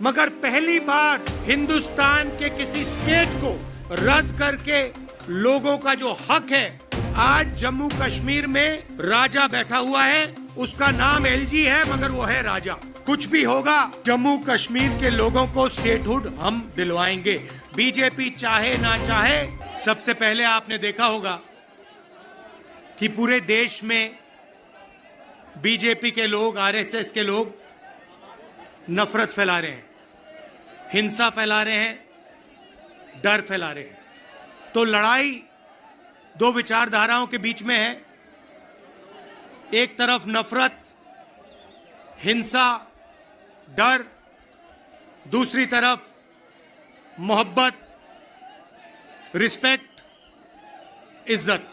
मगर पहली बार हिंदुस्तान के किसी स्टेट को रद्द करके लोगों का जो हक है, आज जम्मू कश्मीर में राजा बैठा हुआ है, उसका नाम एलजी है मगर वो है राजा। कुछ भी होगा जम्मू कश्मीर के लोगों को स्टेटहुड हम दिलवाएंगे, बीजेपी चाहे ना चाहे। सबसे पहले आपने देखा होगा कि पूरे देश में बीजेपी के लोग, आरएसएस के लोग नफरत फैला रहे हैं, हिंसा फैला रहे हैं, डर फैला रहे हैं। तो लड़ाई दो विचारधाराओं के बीच में है। एक तरफ नफरत, हिंसा, डर, दूसरी तरफ मोहब्बत, रिस्पेक्ट, इज्जत।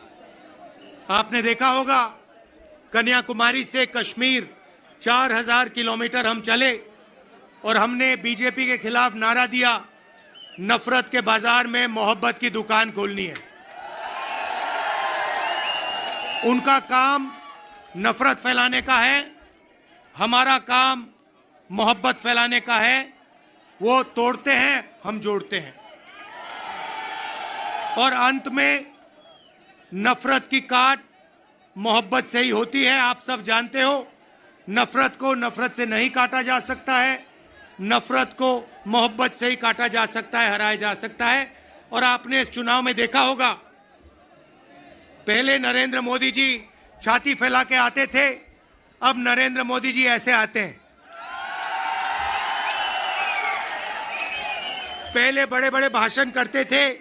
आपने देखा होगा कन्याकुमारी से कश्मीर 4000 किलोमीटर हम चले और हमने बीजेपी के खिलाफ नारा दिया, नफरत के बाजार में मोहब्बत की दुकान खोलनी है। उनका काम नफरत फैलाने का है, हमारा काम मोहब्बत फैलाने का है। वो तोड़ते हैं, हम जोड़ते हैं, और अंत में नफरत की काट मोहब्बत से ही होती है। आप सब जानते हो, नफरत को नफरत से नहीं काटा जा सकता है, नफरत को मोहब्बत से ही काटा जा सकता है, हराया जा सकता है। और आपने इस चुनाव में देखा होगा, पहले नरेंद्र मोदी जी छाती फैला के आते थे, अब नरेंद्र मोदी जी ऐसे आते हैं। पहले बड़े बड़े भाषण करते थे,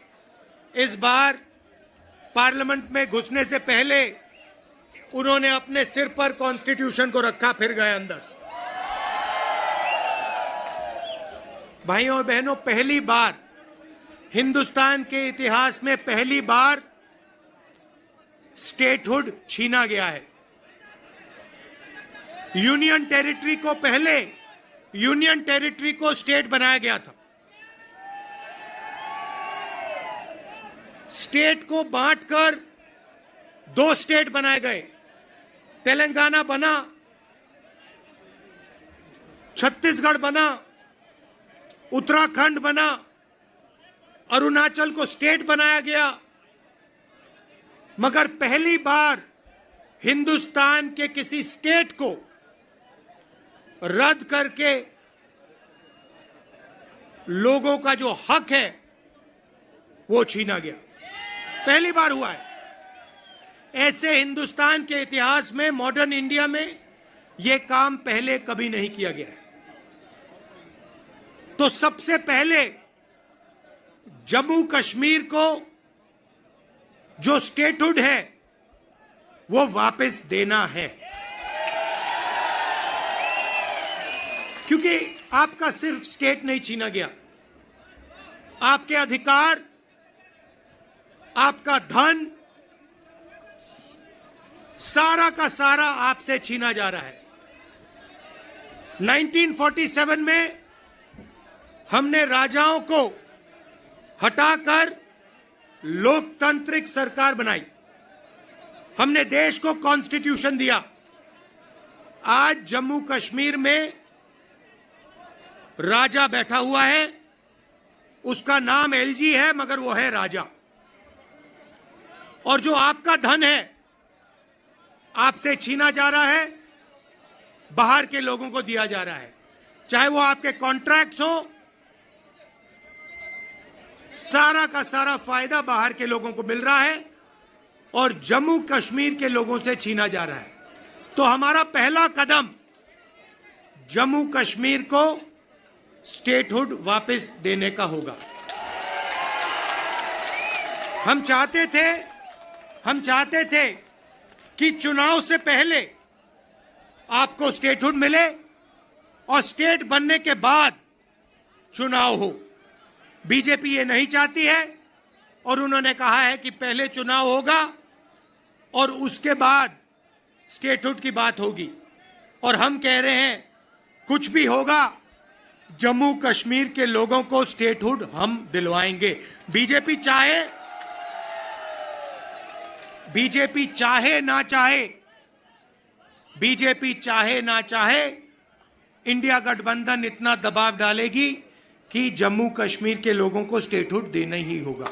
इस बार पार्लियामेंट में घुसने से पहले उन्होंने अपने सिर पर कॉन्स्टिट्यूशन को रखा, फिर गए अंदर। भाइयों और बहनों, पहली बार हिंदुस्तान के इतिहास में पहली बार स्टेटहुड छीना गया है। यूनियन टेरिटरी को पहले यूनियन टेरिटरी को स्टेट बनाया गया था। स्टेट को बांटकर 2 स्टेट बनाए गए, तेलंगाना बना, छत्तीसगढ़ बना, उत्तराखंड बना, अरुणाचल को स्टेट बनाया गया। मगर पहली बार हिंदुस्तान के किसी स्टेट को रद्द करके लोगों का जो हक है वो छीना गया। पहली बार हुआ है। ऐसे हिंदुस्तान के इतिहास में, मॉडर्न इंडिया में यह काम पहले कभी नहीं किया गया है। तो सबसे पहले जम्मू कश्मीर को जो स्टेटहुड है वो वापस देना है, क्योंकि आपका सिर्फ स्टेट नहीं छीना गया, आपके अधिकार, आपका धन, सारा का सारा आपसे छीना जा रहा है। 1947 में हमने राजाओं को हटाकर लोकतांत्रिक सरकार बनाई, हमने देश को कॉन्स्टिट्यूशन दिया। आज जम्मू कश्मीर में राजा बैठा हुआ है, उसका नाम एलजी है मगर वो है राजा। और जो आपका धन है आपसे छीना जा रहा है, बाहर के लोगों को दिया जा रहा है, चाहे वो आपके कॉन्ट्रैक्ट्स हो, सारा का सारा फायदा बाहर के लोगों को मिल रहा है और जम्मू कश्मीर के लोगों से छीना जा रहा है। तो हमारा पहला कदम जम्मू कश्मीर को स्टेटहुड वापस देने का होगा। हम चाहते थे कि चुनाव से पहले आपको स्टेटहुड मिले और स्टेट बनने के बाद चुनाव हो। बीजेपी ये नहीं चाहती है और उन्होंने कहा है कि पहले चुनाव होगा और उसके बाद स्टेटहुड की बात होगी। और हम कह रहे हैं, कुछ भी होगा जम्मू कश्मीर के लोगों को स्टेटहुड हम दिलवाएंगे। बीजेपी चाहे ना चाहे, इंडिया गठबंधन इतना दबाव डालेगी कि जम्मू कश्मीर के लोगों को स्टेटहुड देना ही होगा।